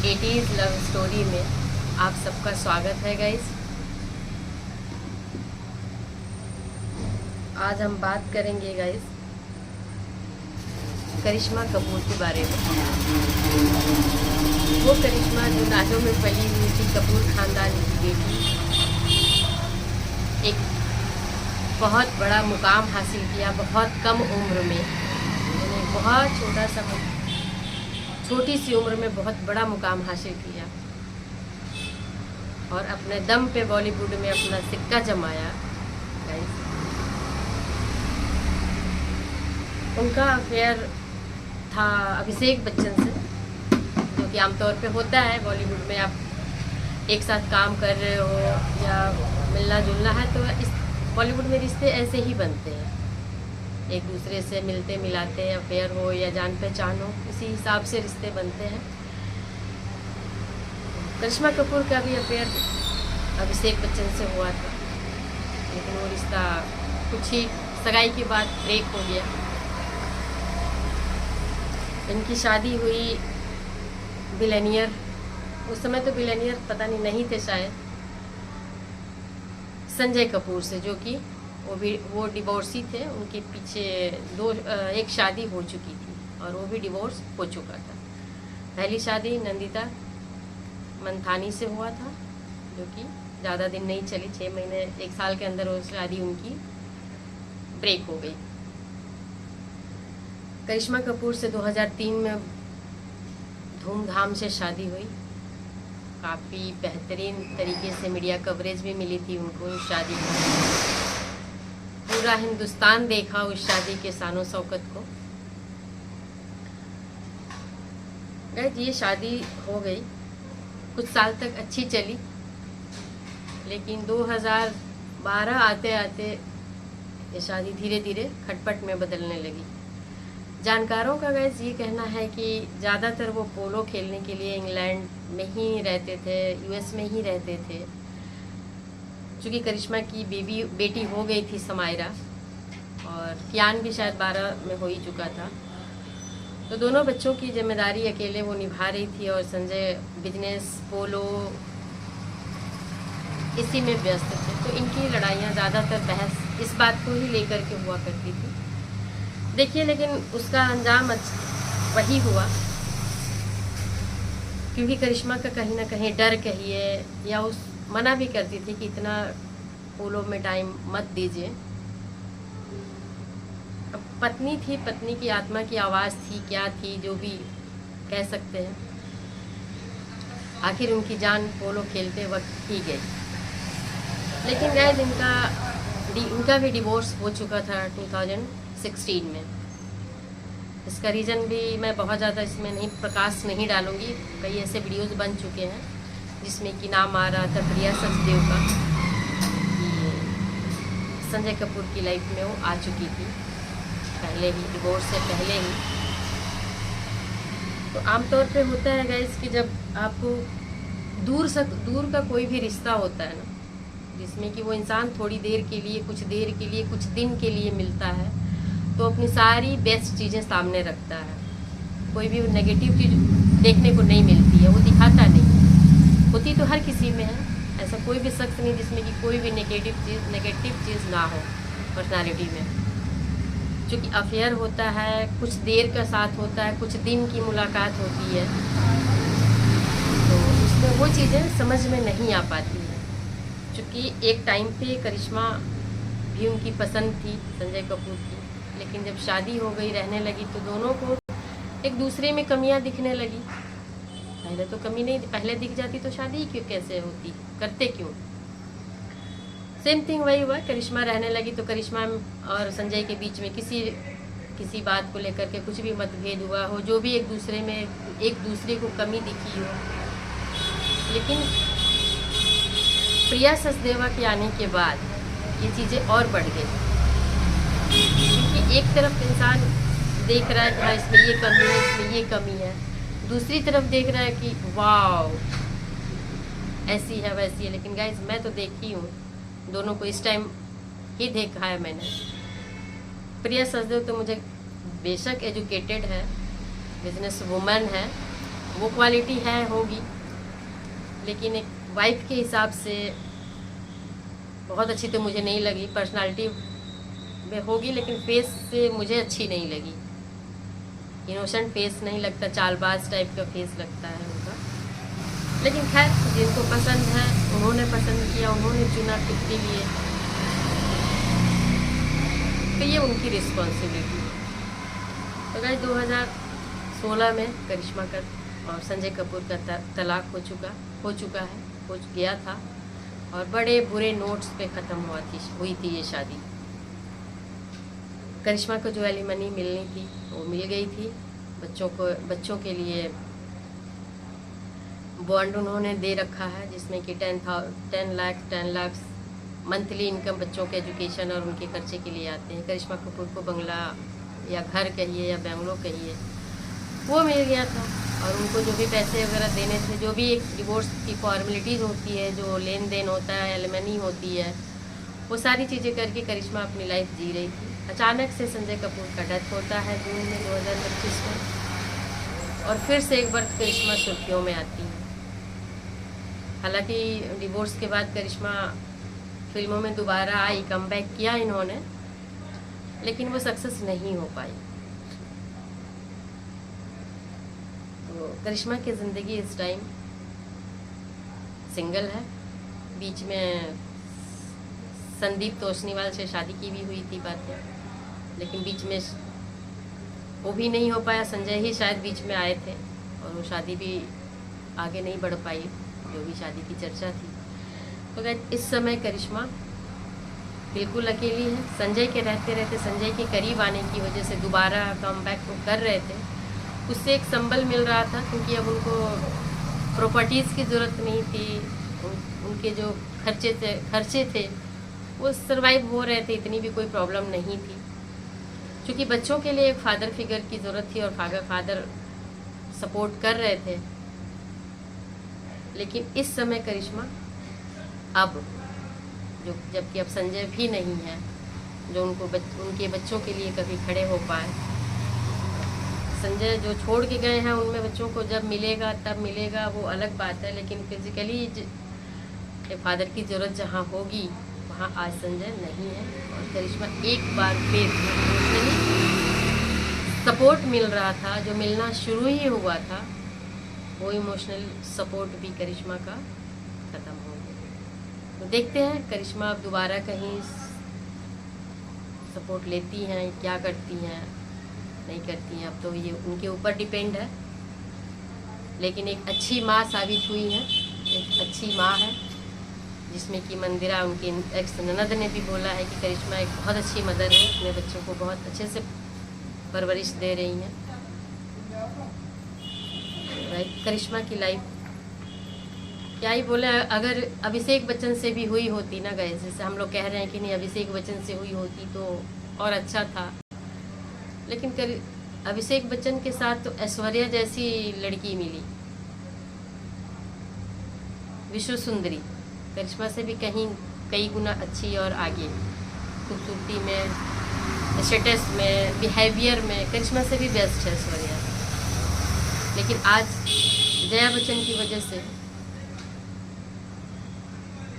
80s love story में आप सबका स्वागत है गाइस। आज हम बात करेंगे गाइस करिश्मा कपूर के बारे में। वो करिश्मा जो नाजों में पली हुई थी, कपूर खानदान की बेटी, एक बहुत बड़ा मुकाम हासिल किया बहुत कम उम्र में। उन्होंने बहुत छोटी सी उम्र में बहुत बड़ा मुकाम हासिल किया और अपने दम पे बॉलीवुड में अपना सिक्का जमाया। उनका अफेयर था अभिषेक बच्चन से, जो कि आमतौर पे होता है बॉलीवुड में। आप एक साथ काम कर रहे हो या मिलना जुलना है तो इस बॉलीवुड में रिश्ते ऐसे ही बनते हैं, एक दूसरे से मिलते मिलाते, अफेयर हो या जान पहचान हो, इसी हिसाब से रिश्ते बनते हैं। करिश्मा कपूर का भी अफेयर अभिषेक बच्चन से हुआ था, लेकिन वो रिश्ता कुछ ही सगाई के बाद ब्रेक हो गया। इनकी शादी हुई बिलेनियर, उस समय तो बिलेनियर पता नहीं थे शायद, संजय कपूर से, जो कि वो डिवोर्सी थे। उनके पीछे एक शादी हो चुकी थी और वो भी डिवोर्स हो चुका था। पहली शादी नंदिता मंथानी से हुआ था, जो कि ज़्यादा दिन नहीं चली, 6 महीने 1 साल के अंदर वो शादी उनकी ब्रेक हो गई। करिश्मा कपूर से 2003 में धूमधाम से शादी हुई। काफ़ी बेहतरीन तरीके से मीडिया कवरेज भी मिली थी उनको उस शादी में। पूरा हिंदुस्तान देखा उस शादी के शानो शौकत को। ये शादी हो गई, कुछ साल तक अच्छी चली, लेकिन 2012 आते आते ये शादी धीरे धीरे खटपट में बदलने लगी। जानकारों का गैस ये कहना है कि ज़्यादातर वो पोलो खेलने के लिए इंग्लैंड में ही रहते थे, यूएस में ही रहते थे। चूँकि करिश्मा की बेटी हो गई थी समायरा, और कियान भी शायद 12 में हो ही चुका था, तो दोनों बच्चों की जिम्मेदारी अकेले वो निभा रही थी और संजय बिजनेस, पोलो, इसी में व्यस्त थे। तो इनकी लड़ाइयाँ ज़्यादातर बहस इस बात को ही लेकर के हुआ करती थी। देखिए, लेकिन उसका अंजाम वही हुआ, क्योंकि करिश्मा का कहीं ना कहीं डर कहिए या उस मना भी करती थी कि इतना पोलो में टाइम मत दीजिए। अब पत्नी थी, पत्नी की आत्मा की आवाज़ थी, क्या थी, जो भी कह सकते हैं। आखिर उनकी जान पोलो खेलते वक्त ही गई। लेकिन गैस उनका भी डिवोर्स हो चुका था 2016 में। इसका रीज़न भी मैं बहुत ज़्यादा इसमें प्रकाश नहीं डालूँगी। कई ऐसे वीडियोज़ बन चुके हैं जिसमें कि नाम आ रहा था प्रिया सचदेव का, कि संजय कपूर की लाइफ में वो आ चुकी थी पहले ही, डिवोर्स से पहले ही। तो आमतौर पे होता है गाइस कि जब आपको दूर का कोई भी रिश्ता होता है ना, जिसमें कि वो इंसान थोड़ी देर के लिए, कुछ देर के लिए, कुछ दिन के लिए मिलता है, तो अपनी सारी बेस्ट चीज़ें सामने रखता है। कोई भी नेगेटिव चीज़ देखने को नहीं मिलती है, वो दिखाता नहीं। होती तो हर किसी में है, ऐसा कोई भी शख्स नहीं जिसमें कि कोई भी नेगेटिव चीज़ ना हो पर्सनालिटी में। क्योंकि अफेयर होता है, कुछ देर का साथ होता है, कुछ दिन की मुलाकात होती है, तो उसमें वो चीज़ें समझ में नहीं आ पाती है। क्योंकि एक टाइम पे करिश्मा भी उनकी पसंद थी संजय कपूर की, लेकिन जब शादी हो गई, रहने लगी, तो दोनों को एक दूसरे में कमियां दिखने लगी। पहले तो कमी नहीं, पहले दिख जाती तो शादी क्यों कैसे होती, करते क्यों। सेम थिंग वही हुआ, करिश्मा रहने लगी तो करिश्मा और संजय के बीच में किसी बात को लेकर के कुछ भी मतभेद हुआ हो, जो भी एक दूसरे को कमी दिखी हो। लेकिन प्रिया सचदेवा के आने के बाद ये चीज़ें और बढ़ गई, क्योंकि एक तरफ इंसान देख रहा है कि हाँ इसमें ये कमी है, इसमें ये कमी है, दूसरी तरफ देख रहा है कि वाव ऐसी है वैसी है। लेकिन गाइस मैं तो देखी हूँ दोनों को, इस टाइम ही देखा है मैंने। प्रिया सचदेव तो मुझे बेशक एजुकेटेड है, बिजनेस वुमन है, वो क्वालिटी है, होगी, लेकिन एक वाइफ के हिसाब से बहुत अच्छी तो मुझे नहीं लगी। पर्सनालिटी में होगी लेकिन फेस से मुझे अच्छी नहीं लगी। इनोसेंट फेस नहीं लगता, चालबाज टाइप का फेस लगता है उनका। लेकिन खैर, जिनको पसंद है उन्होंने पसंद किया, उन्होंने चुना खुद के लिए, तो ये उनकी रिस्पॉन्सिबिलिटी है। तो गाइस 2016 में करिश्मा का और संजय कपूर का तलाक हो गया था और बड़े बुरे नोट्स पे ख़त्म हुई थी ये शादी। करिश्मा को जो एलिमनी मिलनी थी वो मिल गई थी। बच्चों के लिए बॉन्ड उन्होंने दे रखा है, जिसमें कि 10 लाख मंथली इनकम बच्चों के एजुकेशन और उनके खर्चे के लिए आते हैं। करिश्मा कपूर को बंगला या घर कहिए या बेंगलो कहिए, वो मिल गया था। और उनको जो भी पैसे वगैरह देने थे, जो भी एक डिवोर्स की फॉर्मेलिटीज़ होती है, जो लेन देन होता है, एलिमनी होती है, वो सारी चीज़ें करके करिश्मा अपनी लाइफ जी रही थी। अचानक से संजय कपूर का डेथ होता है जून में 2025 में, और फिर से एक बार करिश्मा सुर्खियों में आती है। हालांकि डिवोर्स के बाद करिश्मा फिल्मों में दोबारा आई, कमबैक किया इन्होंने, लेकिन वो सक्सेस नहीं हो पाई। तो करिश्मा की ज़िंदगी इस टाइम सिंगल है। बीच में संदीप तोषनीवाल से शादी की भी हुई थी बातें, लेकिन बीच में वो भी नहीं हो पाया। संजय ही शायद बीच में आए थे और वो शादी भी आगे नहीं बढ़ पाई, जो भी शादी की चर्चा थी। तो इस समय करिश्मा बिल्कुल अकेली है। संजय के रहते संजय के करीब आने की वजह से दोबारा कमबैक वो कर रहे थे, उससे एक संबल मिल रहा था, क्योंकि अब उनको प्रॉपर्टीज़ की ज़रूरत नहीं थी। उनके जो खर्चे थे वो सर्वाइव हो रहे थे, इतनी भी कोई प्रॉब्लम नहीं थी। क्योंकि बच्चों के लिए एक फादर फिगर की ज़रूरत थी और फादर सपोर्ट कर रहे थे। लेकिन इस समय करिश्मा अब जबकि अब संजय भी नहीं है जो उनके बच्चों के लिए कभी खड़े हो पाए। संजय जो छोड़ के गए हैं उनमें बच्चों को जब मिलेगा तब मिलेगा, वो अलग बात है, लेकिन फिजिकली फादर की ज़रूरत जहाँ होगी वहाँ आज संजय नहीं है। और करिश्मा एक बार फिर सपोर्ट मिल रहा था, जो मिलना शुरू ही हुआ था, वो इमोशनल सपोर्ट भी करिश्मा का ख़त्म हो गया। तो देखते हैं करिश्मा अब दोबारा कहीं सपोर्ट लेती हैं, क्या करती हैं, नहीं करती हैं, अब तो ये उनके ऊपर डिपेंड है। लेकिन एक अच्छी माँ साबित हुई है, एक अच्छी माँ है, जिसमें कि मंदिरा उनकी एक्स ननद ने भी बोला है कि करिश्मा एक बहुत अच्छी मदर है, अपने बच्चों को बहुत अच्छे से परवरिश दे रही हैं। करिश्मा की लाइफ क्या ही बोले, अगर अभिषेक बच्चन से भी हुई होती ना गाइस, जैसे हम लोग कह रहे हैं कि नहीं अभिषेक बच्चन से हुई होती तो और अच्छा था, लेकिन अभिषेक बच्चन के साथ तो ऐश्वर्या जैसी लड़की मिली, विश्व सुंदरी, करिश्मा से भी कई गुना अच्छी और आगे, खूबसूरती में, स्टेटस में, बिहेवियर में करिश्मा से भी बेस्ट है ऐश्वर्या। लेकिन आज जया बच्चन की वजह से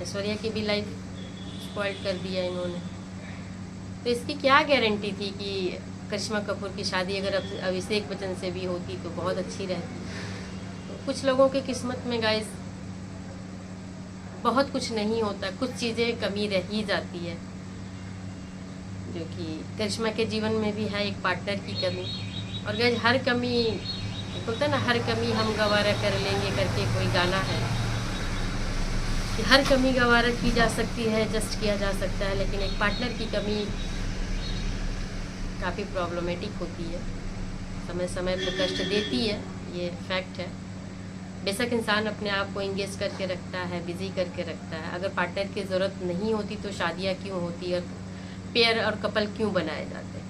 ऐश्वर्या की भी लाइफ स्पॉइल कर दिया इन्होंने। तो इसकी क्या गारंटी थी कि करिश्मा कपूर की शादी अगर अभिषेक बच्चन से भी होती तो बहुत अच्छी रहती। तो कुछ लोगों के किस्मत में गाइस बहुत कुछ नहीं होता, कुछ चीज़ें कमी रह ही जाती है, जो कि करिश्मा के जीवन में भी है, एक पार्टनर की कमी। और गाइस हर कमी बोलते ना, हर कमी हम गवारा कर लेंगे करके कोई गाना है कि हर कमी गवारा की जा सकती है, एडजस्ट किया जा सकता है, लेकिन एक पार्टनर की कमी काफ़ी प्रॉब्लमेटिक होती है, समय समय पर कष्ट देती है, ये फैक्ट है। बेशक इंसान अपने आप को इंगेज करके रखता है, बिजी करके रखता है, अगर पार्टनर की ज़रूरत नहीं होती तो शादियाँ क्यों होती है, पेयर और कपल क्यों बनाए जाते हैं।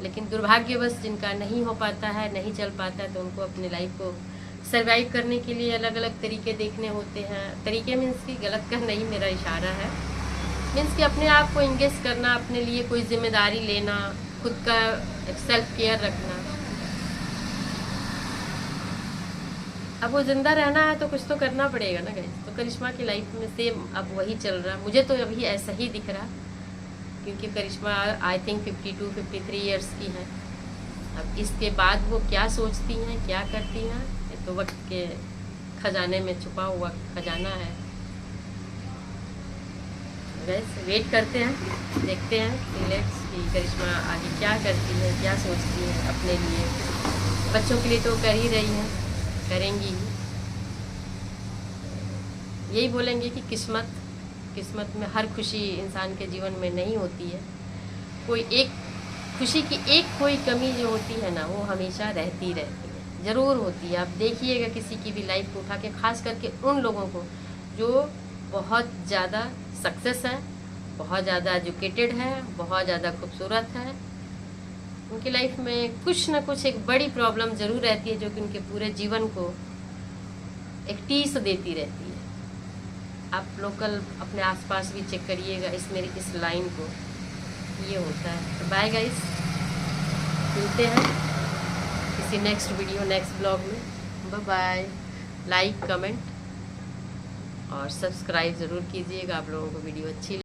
लेकिन दुर्भाग्यवश जिनका नहीं हो पाता है, नहीं चल पाता है, तो उनको अपनी लाइफ को सर्वाइव करने के लिए अलग अलग तरीके देखने होते हैं। तरीके मीन्स की गलत का नहीं मेरा इशारा है, मीन्स कि अपने आप को इंगेज करना, अपने लिए कोई जिम्मेदारी लेना, खुद का सेल्फ केयर रखना। अब वो जिंदा रहना है तो कुछ तो करना पड़ेगा ना गाइस। तो करिश्मा की लाइफ में सेम अब वही चल रहा है, मुझे तो अभी ऐसा ही दिख रहा, क्योंकि करिश्मा आई थिंक 52-53 ईयर्स की है। अब इसके बाद वो क्या सोचती हैं, क्या करती हैं, ये तो वक्त के खजाने में छुपा हुआ खजाना है। गाइस वेट करते हैं, देखते हैं लेट्स कि करिश्मा आगे क्या करती है, क्या सोचती है अपने लिए। बच्चों के लिए तो कर ही रही हैं, करेंगी ही। यही बोलेंगे कि किस्मत में हर खुशी इंसान के जीवन में नहीं होती है। कोई एक खुशी की एक कोई कमी जो होती है ना, वो हमेशा रहती है, ज़रूर होती है। आप देखिएगा किसी की भी लाइफ को उठा के, खास करके उन लोगों को जो बहुत ज़्यादा सक्सेस है, बहुत ज़्यादा एजुकेटेड है, बहुत ज़्यादा खूबसूरत है, उनकी लाइफ में कुछ ना कुछ एक बड़ी प्रॉब्लम ज़रूर रहती है, जो कि उनके पूरे जीवन को एक टीस देती रहती है। आप लोकल अपने आसपास भी चेक करिएगा इस लाइन को, ये होता है। तो बाय गाइस, मिलते हैं किसी नेक्स्ट वीडियो, नेक्स्ट ब्लॉग में। Bye bye. लाइक, कमेंट और सब्सक्राइब ज़रूर कीजिएगा। आप लोगों को वीडियो अच्छी